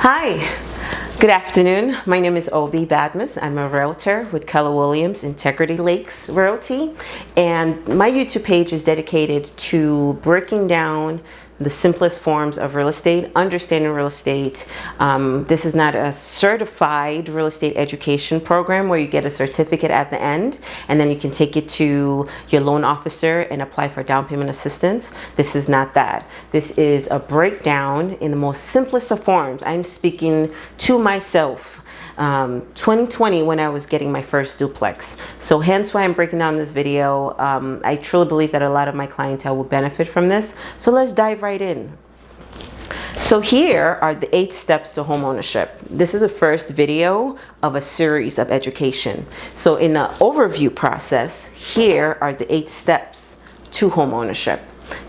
Hi, good afternoon. My name is Obi Badmus. I'm a realtor with Keller Williams Integrity Lakes Realty, and my YouTube page is dedicated to breaking down the simplest forms of real estate, understanding real estate. This is not a certified real estate education program where you get a certificate at the end and then you can take it to your loan officer and apply for down payment assistance. This is not that. This is a breakdown in the most simplest of forms. I'm speaking to myself. 2020 when I was getting my first duplex. So hence why I'm breaking down this video. I truly believe that a lot of my clientele will benefit from this. So let's dive right in. So here are the 8 steps to homeownership. This is the first video of a series of education. So in the overview process, here are the 8 steps to homeownership.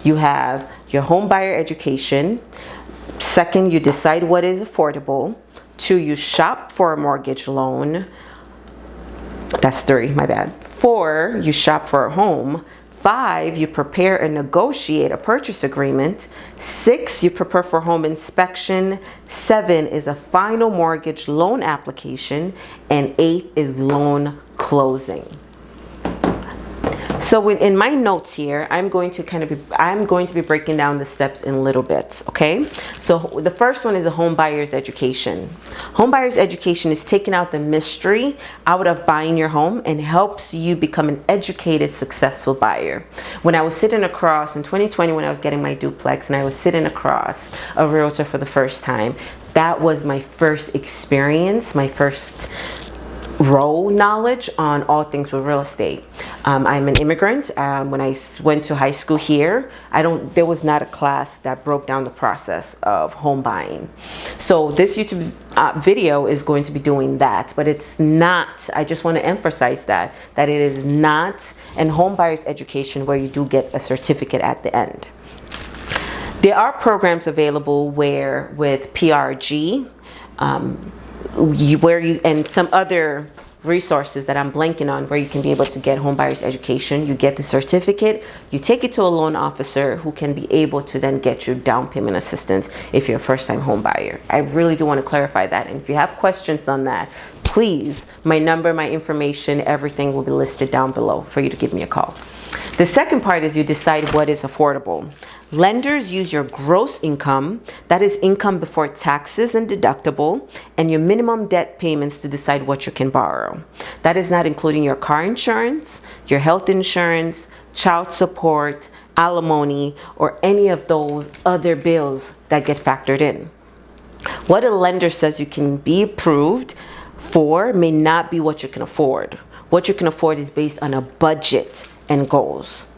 You have your home buyer education. Second, you decide what is affordable. 2, you shop for a mortgage loan. That's 3, my bad. 4, you shop for a home. 5, you prepare and negotiate a purchase agreement. 6, you prepare for home inspection. 7 is a final mortgage loan application. And 8 is loan closing. So in my notes here, I'm going to be breaking down the steps in little bits, okay? So the first one is a home buyer's education. Home buyer's education is taking out the mystery out of buying your home and helps you become an educated, successful buyer. When I was sitting across in 2020, when I was getting my duplex and I was sitting across a realtor for the first time, that was my first experience, my first raw knowledge on all things with real estate. I'm an immigrant. When I went to high school here, there was not a class that broke down the process of home buying. So this YouTube video is going to be doing that, but it's not, I just want to emphasize that it is not an home buyer's education where you do get a certificate at the end. There are programs available where with PRG, and some other resources that I'm blanking on where you can be able to get home buyer's education. You get the certificate, you take it to a loan officer who can be able to then get you down payment assistance if you're a first-time home buyer. I really do want to clarify that, and if you have questions on that, please, my number, my information, everything will be listed down below for you to give me a call. The second part is you decide what is affordable. Lenders use your gross income, that is income before taxes and deductible, and your minimum debt payments to decide what you can borrow. That is not including your car insurance, your health insurance, child support, alimony, or any of those other bills that get factored in. What a lender says you can be approved for may not be what you can afford. What you can afford is based on a budget and goals.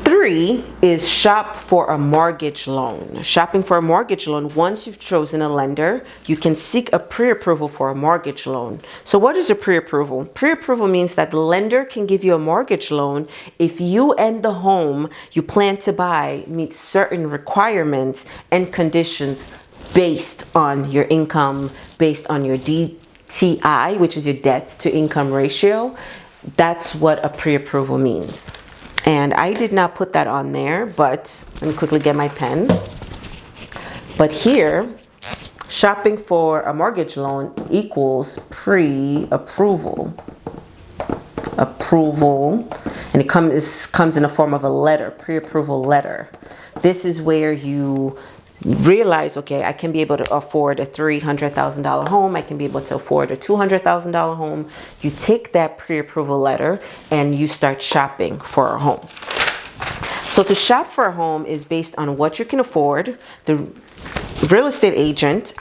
3 is shop for a mortgage loan. Shopping for a mortgage loan, once you've chosen a lender, you can seek a pre-approval for a mortgage loan. So what is a pre-approval? Pre-approval means that the lender can give you a mortgage loan if you and the home you plan to buy meet certain requirements and conditions based on your income, based on your DTI, which is your debt to income ratio. That's what a pre-approval means. And I did not put that on there, but let me quickly get my pen. But here, shopping for a mortgage loan equals pre-approval. Approval, and it comes in the form of a letter, pre-approval letter. This is where you realize, okay, I can be able to afford a $300,000 home. I can be able to afford a $200,000 home. You take that pre-approval letter and you start shopping for a home. So to shop for a home is based on what you can afford. The real estate agent,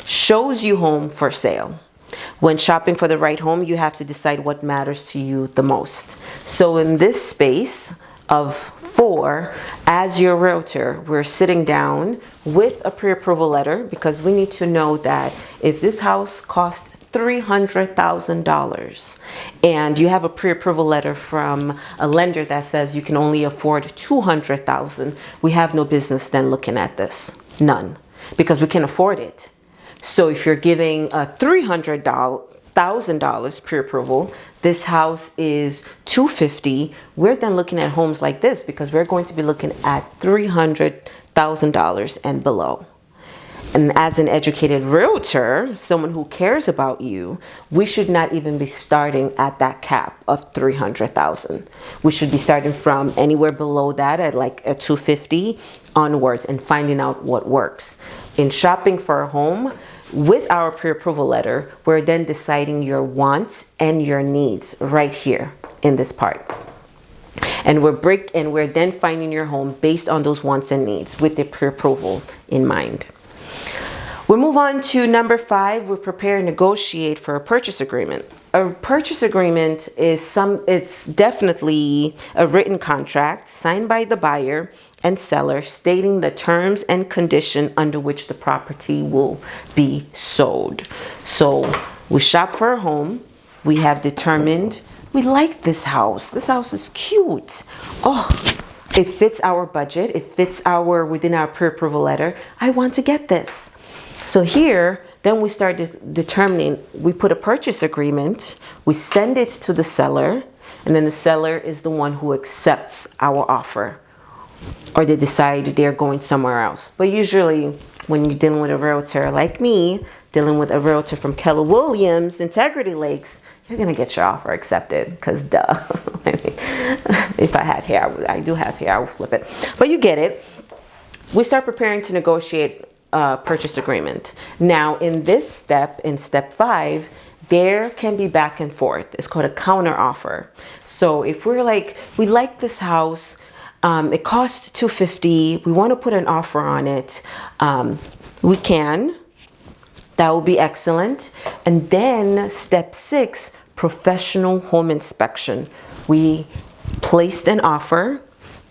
shows you home for sale. When shopping for the right home, you have to decide what matters to you the most. So in this space of 4, as your realtor, we're sitting down with a pre-approval letter because we need to know that if this house costs $300,000 and you have a pre-approval letter from a lender that says you can only afford $200,000, we have no business then looking at this. None. Because we can afford it. So if you're giving a $300,000 pre-approval, this house is $250,000. We're then looking at homes like this because we're going to be looking at $300,000 $1,000 and below. And as an educated realtor, someone who cares about you, we should not even be starting at that cap of $300,000. We should be starting from anywhere below that at like a $250,000 onwards and finding out what works. In shopping for a home, with our pre-approval letter, we're then deciding your wants and your needs right here in this part. And we're then finding your home based on those wants and needs with the pre-approval in mind. We move on to number 5. We prepare and negotiate for a purchase agreement. A purchase agreement is it's definitely a written contract signed by the buyer and seller stating the terms and condition under which the property will be sold. So we shop for a home. We have determined we like this house. This house is cute. Oh, it fits our budget. It fits within our pre-approval letter. I want to get this. So here, then we start determining, we put a purchase agreement, we send it to the seller, and then the seller is the one who accepts our offer, or they decide they're going somewhere else. But usually when you're dealing with a realtor like me, dealing with a realtor from Keller Williams, Integrity Lakes, you're gonna get your offer accepted, because duh. I mean, if I had hair, I do have hair, I would flip it. But you get it. We start preparing to negotiate purchase agreement. Now in this step, in step 5, there can be back and forth. It's called a counter offer. So if we're like, we like this house, it costs $250,000, we want to put an offer on it, we can. That will be excellent. And then step 6, professional home inspection. We placed an offer,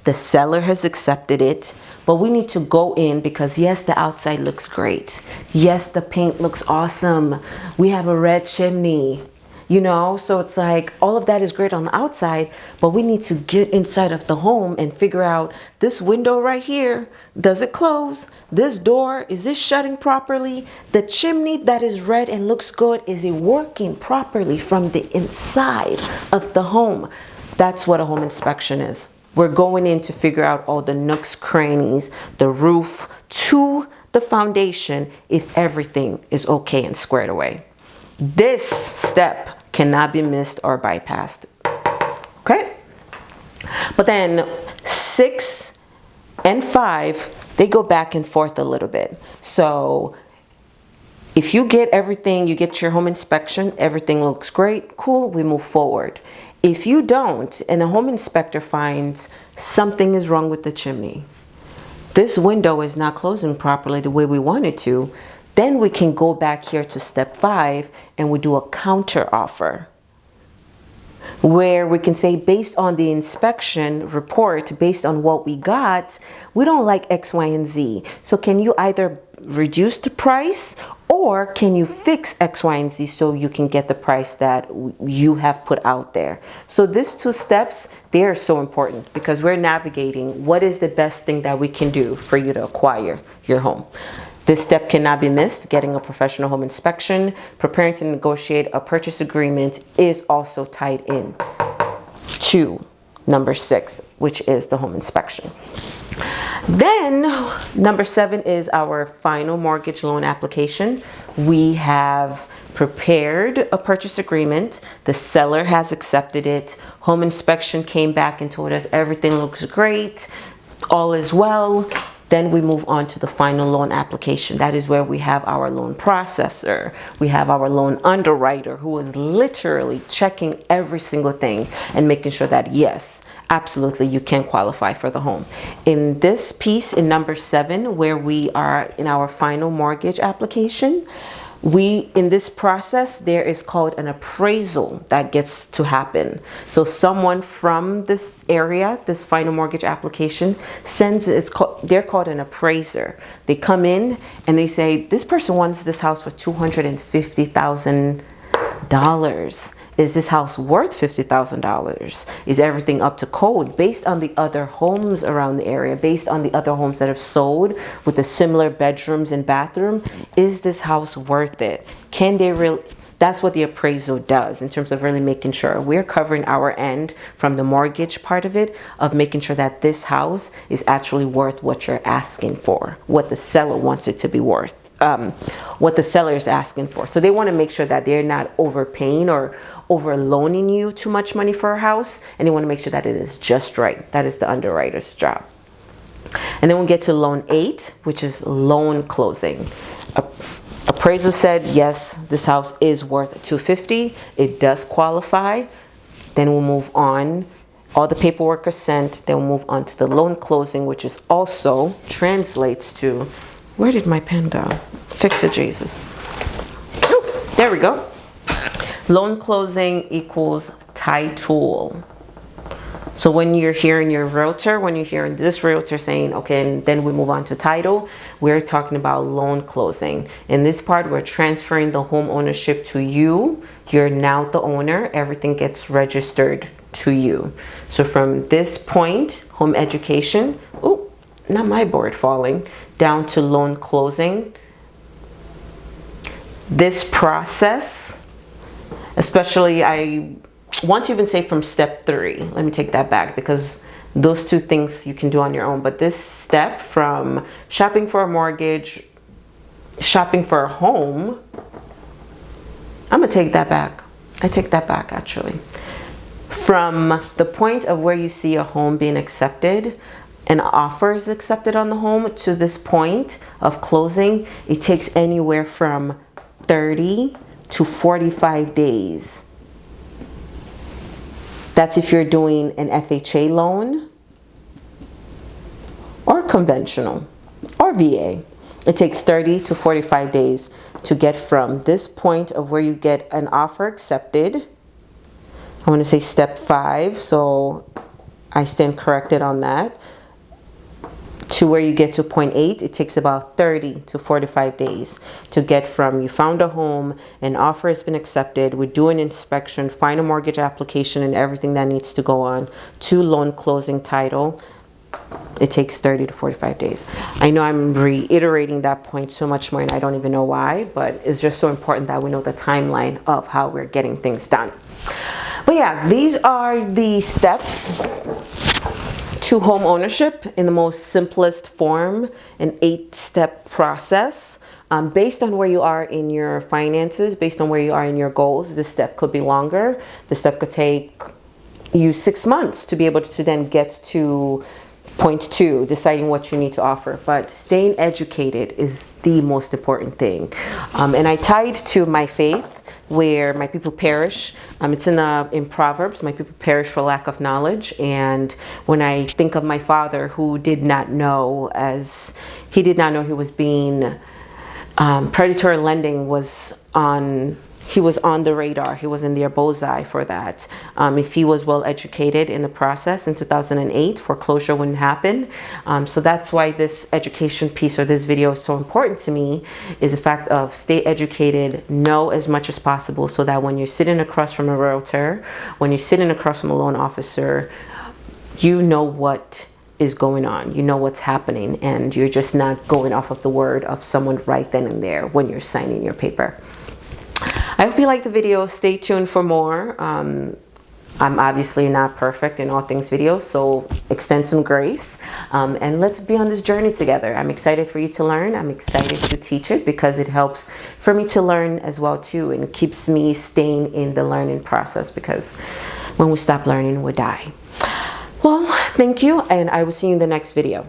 the seller has accepted it, but we need to go in because yes, the outside looks great. Yes, the paint looks awesome. We have a red chimney, you know? So it's like all of that is great on the outside, but we need to get inside of the home and figure out this window right here, does it close? This door, is this shutting properly? The chimney that is red and looks good, is it working properly from the inside of the home? That's what a home inspection is. We're going in to figure out all the nooks, crannies, the roof to the foundation, if everything is okay and squared away. This step cannot be missed or bypassed. Okay? But then 6 and 5, they go back and forth a little bit. So if you get everything, you get your home inspection, everything looks great, cool, we move forward. If you don't, and the home inspector finds something is wrong with the chimney, this window is not closing properly the way we want it to, then we can go back here to step 5 and we do a counter offer, where we can say, based on the inspection report, based on what we got, we don't like X, Y, and Z. So can you either reduce the price, or can you fix X, Y, and Z so you can get the price that you have put out there? So these 2 steps, they are so important because we're navigating what is the best thing that we can do for you to acquire your home. This step cannot be missed. Getting a professional home inspection, preparing to negotiate a purchase agreement is also tied in to number 6, which is the home inspection. Then number 7 is our final mortgage loan application. We have prepared a purchase agreement. The seller has accepted it. Home inspection came back and told us everything looks great, all is well. Then we move on to the final loan application. That is where we have our loan processor. We have our loan underwriter who is literally checking every single thing and making sure that yes, absolutely, you can qualify for the home. In this piece, in number 7, where we are in our final mortgage application, in this process, there is called an appraisal that gets to happen. So someone from this area, this final mortgage application, they're called an appraiser. They come in and they say, this person wants this house for $250,000. Is this house worth $50,000? Is everything up to code based on the other homes around the area, based on the other homes that have sold with the similar bedrooms and bathroom? Is this house worth it? Can they That's what the appraisal does in terms of really making sure we're covering our end from the mortgage part of it, of making sure that this house is actually worth what you're asking for, what the seller wants it to be worth, what the seller is asking for. So they want to make sure that they're not overpaying or over loaning you too much money for a house, and they want to make sure that it is just right. That is the underwriter's job. And then we get to loan 8, which is loan closing. Appraisal said, yes, this house is worth $250. It does qualify. Then we'll move on. All the paperwork is sent. Then we'll move on to the loan closing, which is also translates to, where did my pen go? Fix it, Jesus. Ooh, there we go. Loan closing equals title. So when you're hearing your realtor, when you're hearing this realtor saying, okay, and then we move on to title, we're talking about loan closing. In this part, we're transferring the home ownership to you. You're now the owner. Everything gets registered to you. So from this point, home education, oh, not my board falling, down to loan closing. This process, especially I want to even say from step 3, let me take that back, because those two things you can do on your own. But this step from shopping for a mortgage, shopping for a home, I'm gonna take that back. I take that back actually. From the point of where you see a home being accepted, an offer is accepted on the home, to this point of closing, it takes anywhere from 30 to 45 days. That's if you're doing an FHA loan or conventional or VA. It takes 30 to 45 days to get from this point of where you get an offer accepted. I want to say step 5, so I stand corrected on that. To where you get to point 8, it takes about 30 to 45 days to get from you found a home, an offer has been accepted, we do an inspection, find a mortgage application and everything that needs to go on, to loan closing title. It takes 30 to 45 days. I know I'm reiterating that point so much more and I don't even know why, but it's just so important that we know the timeline of how we're getting things done. But yeah, these are the steps to home ownership in the most simplest form, an 8-step process. Based on where you are in your finances, based on where you are in your goals, this step could be longer. This step could take you 6 months to be able to then get to point 2, deciding what you need to offer. But staying educated is the most important thing. And I tied to my faith, where my people perish. It's in Proverbs, my people perish for lack of knowledge. And when I think of my father, who did not know, he was being predatory lending was on. He was on the radar. He was in their bullseye for that. If he was well educated in the process in 2008, foreclosure wouldn't happen. So that's why this education piece or this video is so important to me, is the fact of stay educated, know as much as possible, so that when you're sitting across from a realtor, when you're sitting across from a loan officer, you know what is going on, you know what's happening, and you're just not going off of the word of someone right then and there when you're signing your paper. I hope you like the video. Stay tuned for more. I'm obviously not perfect in all things video, so extend some grace, and let's be on this journey together. I'm excited for you to learn. I'm excited to teach it because it helps for me to learn as well too, and keeps me staying in the learning process, because when we stop learning, we die. Well, thank you, and I will see you in the next video.